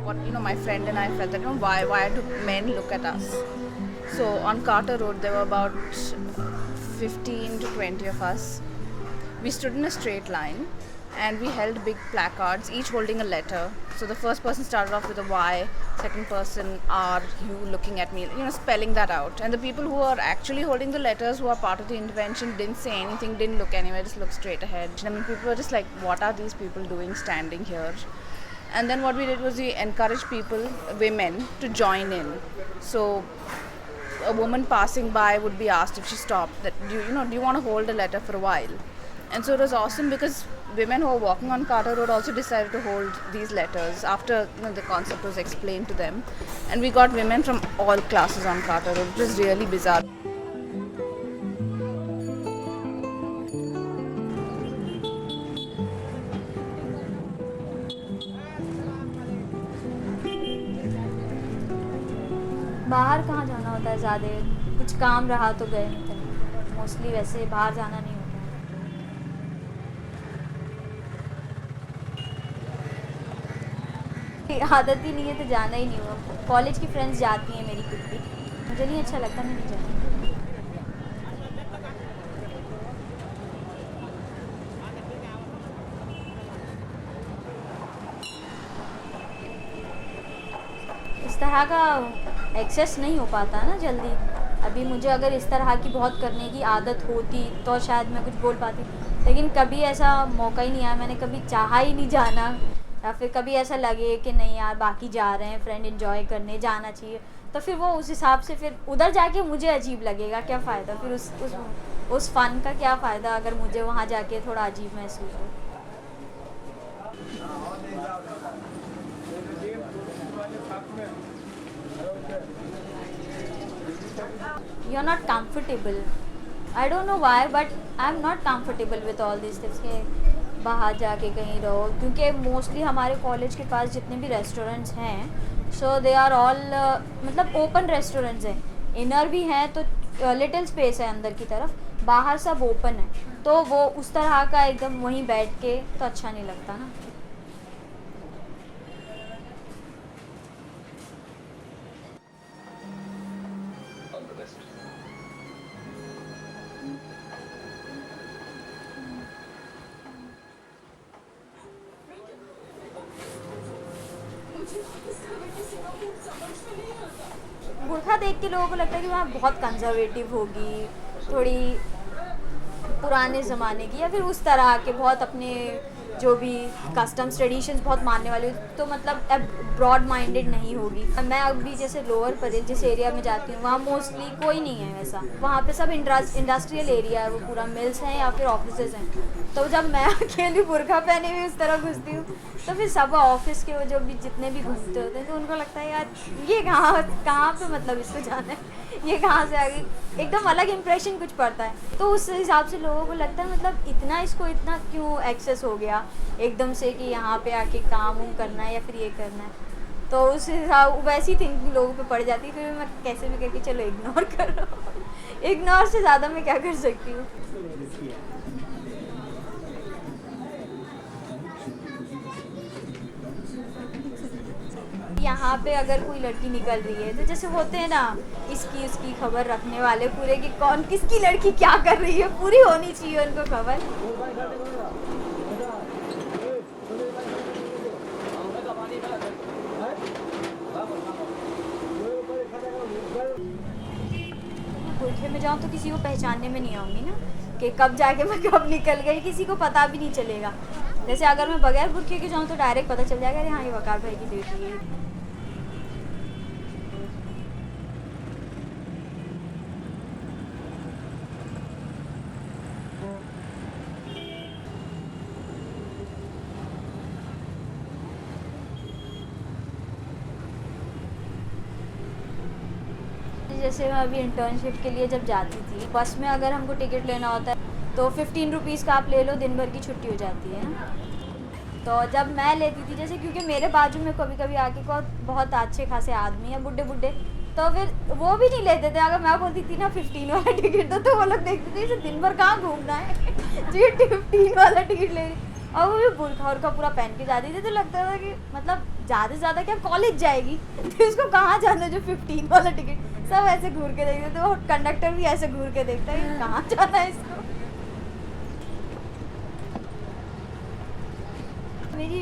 What my friend and I felt that why do men look at us? So on Carter Road there were about 15 to 20 of us. We stood in a straight line and we held big placards, each holding a letter. So the first person started off with a Y, second person R, U, looking at me, spelling that out. And the people who are actually holding the letters, who are part of the intervention, didn't say anything, didn't look anywhere, just looked straight ahead. I mean, people were just like, what are these people doing standing here? And then what we did was we encouraged women, to join in. So a woman passing by would be asked if she stopped that, do you want to hold a letter for a while? And so it was awesome because women who were walking on Carter Road also decided to hold these letters after the concept was explained to them. And we got women from all classes on Carter Road, which was really bizarre. बाहर कहाँ जाना होता है ज़्यादा, कुछ काम रहा तो गए, नहीं तो मोस्टली वैसे बाहर जाना नहीं होता है। आदत ही नहीं है तो जाना ही नहीं हुआ। कॉलेज की फ्रेंड्स जाती हैं मेरी खुद भी, मुझे नहीं अच्छा लगता, मैं नहीं जाती। इस तरह का एक्सेस नहीं हो पाता ना जल्दी। अभी मुझे अगर इस तरह की बहुत करने की आदत होती तो शायद मैं कुछ बोल पाती, लेकिन कभी ऐसा मौका ही नहीं आया। मैंने कभी चाहा ही नहीं जाना, या फिर कभी ऐसा लगे कि नहीं यार बाकी जा रहे हैं, फ्रेंड एंजॉय करने जाना चाहिए, तो फिर वो उस हिसाब से फिर उधर जाके मुझे अजीब लगेगा। क्या फ़ायदा फिर उस फ़न का, क्या फ़ायदा अगर मुझे वहाँ जाके थोड़ा अजीब महसूस हो। You're not comfortable. I don't know why, but I'm not comfortable with all these things के बाहर जाके कहीं रहो, क्योंकि मोस्टली हमारे कॉलेज के पास जितने भी रेस्टोरेंट्स हैं, सो दे आर ऑल मतलब ओपन रेस्टोरेंट्स हैं। इनर भी हैं तो लिटिल स्पेस है अंदर की तरफ, बाहर सब ओपन है, तो वो उस तरह का एकदम वहीं बैठ के तो अच्छा नहीं लगता ना। बुर्का देख के लोगों को लगता है कि वहाँ बहुत कंजर्वेटिव होगी, थोड़ी पुराने ज़माने की, या फिर उस तरह के बहुत अपने जो भी कस्टम्स ट्रेडिशंस बहुत मानने वाली, तो मतलब अब ब्रॉड माइंडेड नहीं होगी। मैं अभी जैसे लोअर परेल जिस एरिया में जाती हूँ वहाँ मोस्टली कोई नहीं है वैसा, वहाँ पे सब इंडस्ट्रियल एरिया है, वो पूरा मिल्स हैं या फिर ऑफिसेज हैं। तो जब मैं अकेली बुर्का पहने हुई उस तरह घुसती हूँ तो फिर सब ऑफिस के वो जो भी जितने भी घूमते होते हैं तो उनको लगता है यार ये कहाँ पे मतलब इसको जाना है, ये कहाँ से आ गई, एकदम अलग इंप्रेशन कुछ पड़ता है। तो उस हिसाब से लोगों को लगता है मतलब इतना इसको इतना क्यों एक्सेस हो गया एकदम से कि यहाँ पे आके काम करना है या फिर ये करना है। तो उस हिसाब वैसी थिंकिंग लोगों पे पड़ जाती है, फिर मैं कैसे भी करके चलो इग्नोर करो। इग्नोर से ज़्यादा मैं क्या कर सकती हूँ। यहाँ पे अगर कोई लड़की निकल रही है तो जैसे होते हैं ना इसकी उसकी खबर रखने वाले पूरे कि कौन किसकी लड़की क्या कर रही है, पूरी होनी चाहिए उनको खबर। बुर्खे में जाऊँ तो किसी को पहचानने में नहीं आऊँगी ना कि कब जाके मैं कब निकल गई, किसी को पता भी नहीं चलेगा। जैसे अगर मैं बगैर बुर्खे के जाऊँ तो डायरेक्ट पता चल जाएगा अरे हाँ ये वकार भाई की बेटी है। जैसे मैं अभी इंटर्नशिप के लिए जब जाती थी बस में अगर हमको टिकट लेना होता है तो 15 रुपीज़ का आप ले लो, दिन भर की छुट्टी हो जाती है ना। तो जब मैं लेती थी जैसे क्योंकि मेरे बाजू में कभी कभी आके बहुत अच्छे खासे आदमी हैं बुढ़े बुढ़े, तो फिर वो भी नहीं लेते थे। अगर मैं बोलती थी ना 15 वाला टिकट तो वो लोग देखते थे इसे दिन भर कहाँ घूमना है जी 15 वाला टिकट ले रही। और वो भी बुर्खा उर्खा पूरा पहन के जाती थी तो लगता था कि मतलब ज़्यादा से ज़्यादा क्या कॉलेज जाएगी तो इसको कहाँ जाना है जो 15 वाला टिकट। सब ऐसे घूर के देखते थे, वो कंडक्टर भी ऐसे घूर के देखता है कि कहाँ जाना है इसको। मेरी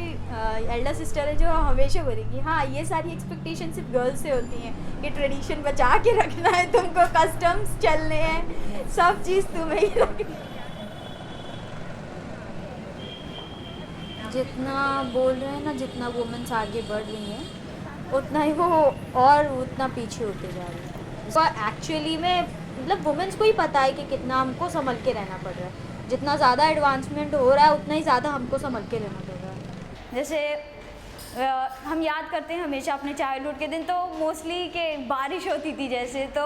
एल्डर सिस्टर है जो हमेशा बोलेगी हाँ ये सारी एक्सपेक्टेशन सिर्फ गर्ल्स से होती हैं कि ट्रेडिशन बचा के रखना है, तुमको कस्टम्स चलने हैं, सब चीज़ तुम्हें ही रखनी। जितना बोल रहे हैं ना जितना वुमेन्स आगे बढ़ रही हैं उतना ही वो और उतना पीछे होते जा रही हैं। तो एक्चुअली में मतलब वुमेन्स को ही पता है कि कितना हमको संभल के रहना पड़ रहा है, जितना ज़्यादा एडवांसमेंट हो रहा है उतना ही ज़्यादा हमको संभल के रहना पड़ रहा है। जैसे हम याद करते हैं हमेशा अपने चाइल्डहुड के दिन तो मोस्टली कि बारिश होती थी जैसे, तो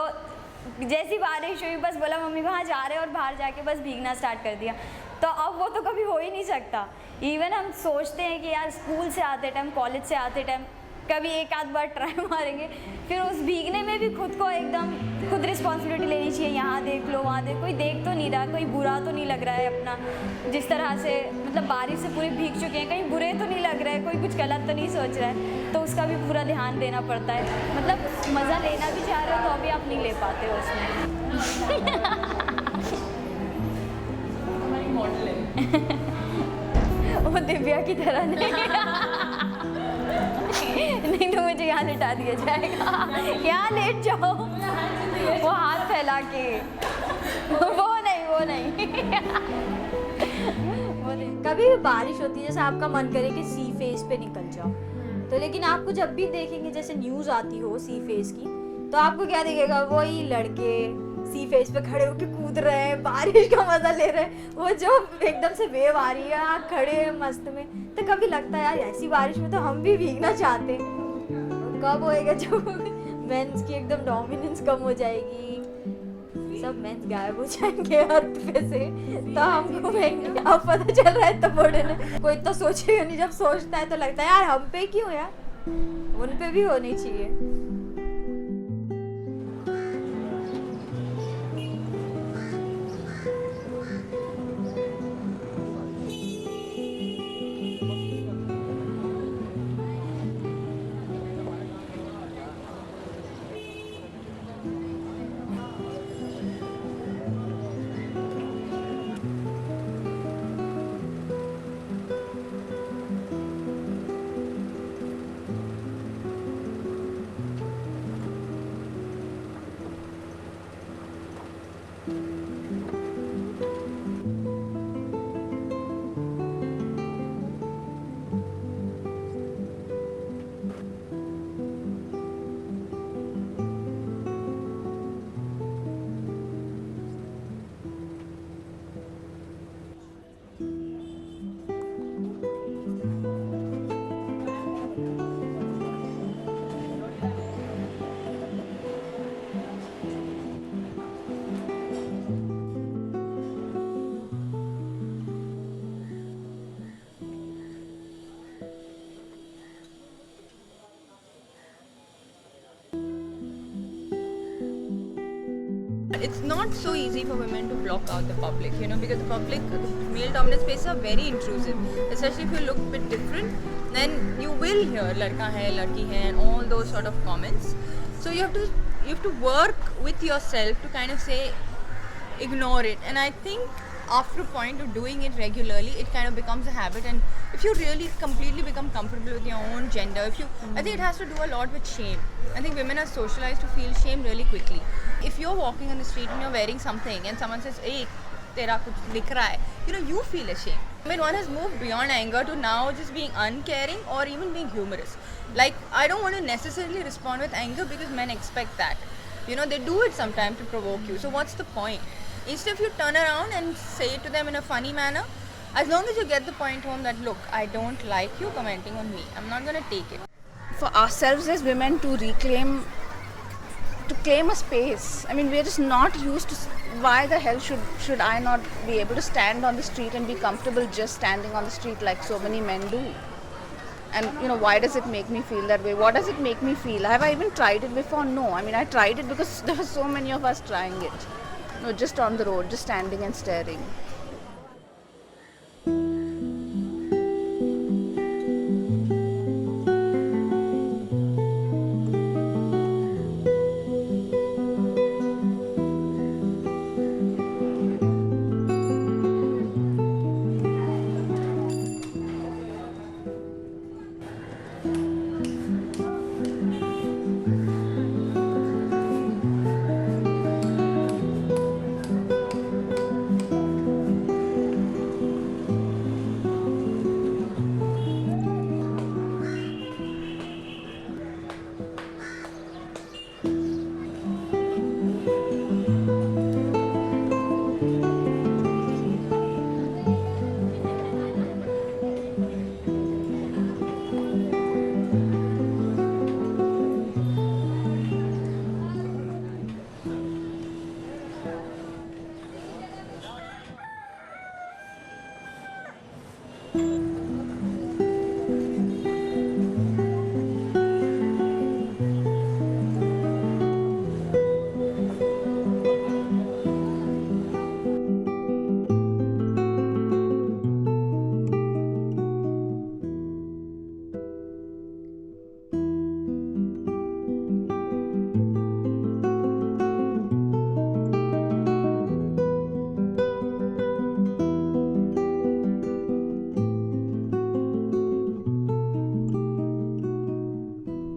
जैसी बारिश हुई बस बोला मम्मी वहाँ जा रहे हैं और बाहर जाके बस भीगना स्टार्ट कर दिया। तो अब वो तो कभी हो ही नहीं सकता। इवन हम सोचते हैं कि यार स्कूल से आते टाइम कॉलेज से आते टाइम कभी एक आध बार ट्राई मारेंगे, फिर उस भीगने में भी खुद को एकदम खुद रिस्पॉन्सिबिलिटी लेनी चाहिए। यहाँ देख लो वहाँ देख, कोई देख तो नहीं रहा, कोई बुरा तो नहीं लग रहा है अपना, जिस तरह से मतलब बारिश से पूरे भीग चुके हैं कहीं बुरे तो नहीं लग रहा है, कोई कुछ गलत तो नहीं सोच रहा है, तो उसका भी पूरा ध्यान देना पड़ता है। मतलब मज़ा लेना भी चाह रहे हो तो अभी आप नहीं ले पाते हो उसमें। वो दिव्या की तरह नहीं। नहीं तो मुझे यहाँ लिटा दिया जाएगा, यहाँ लेट जाओ, वो हाथ फैला के, वो नहीं वो नहीं। कभी भी बारिश होती है जैसे आपका मन करे कि सी फेस पे निकल जाओ, तो लेकिन आपको जब भी देखेंगे जैसे न्यूज़ आती हो सी फेस की तो आपको क्या दिखेगा, वही लड़के सी फेस पे खड़े होकर कूद रहे हैं, बारिश का मजा ले रहे हैं, वो जो एकदम से वेव आ रही है आप खड़े हैं मस्त में। तो कभी लगता है यार ऐसी बारिश में तो हम भी भीगना चाहते हैं। कब होएगा जब मेंस की एकदम डोमिनेंस कम हो जाएगी, सब मेंस गायब हो जाएंगे अर्थ पे से, तो हम घूमेंगे। अब पता चल रहा है तो बोले ना कोई तो सोचेगा नहीं, जब सोचता है तो लगता है यार हम पे क्यों यार, उन पे भी होनी चाहिए। It's not so easy for women to block out the public, you know, because the male dominant spaces are very intrusive. Especially if you look a bit different, then you will hear "ladka hai, ladki hai" and all those sort of comments. So you have to work with yourself to kind of say ignore it. And I think after a point of doing it regularly, it kind of becomes a habit. And if you really completely become comfortable with your own gender, I think it has to do a lot with shame. I think women are socialized to feel shame really quickly. If you're walking on the street and you're wearing something and someone says, "Hey, tera kuch dikh raha hai," you know, you feel ashamed. I mean, one has moved beyond anger to now just being uncaring or even being humorous. Like, I don't want to necessarily respond with anger because men expect that. You know, they do it sometimes to provoke you. So what's the point? Instead of you turn around and say it to them in a funny manner, as long as you get the point home that, look, I don't like you commenting on me, I'm not going to take it. For ourselves as women to claim a space. I mean, we're just not used to. Why the hell should I not be able to stand on the street and be comfortable just standing on the street like so many men do? And you know, why does it make me feel that way? What does it make me feel? Have I even tried it before? No. I mean, I tried it because there were so many of us trying it. No, just on the road, just standing and staring.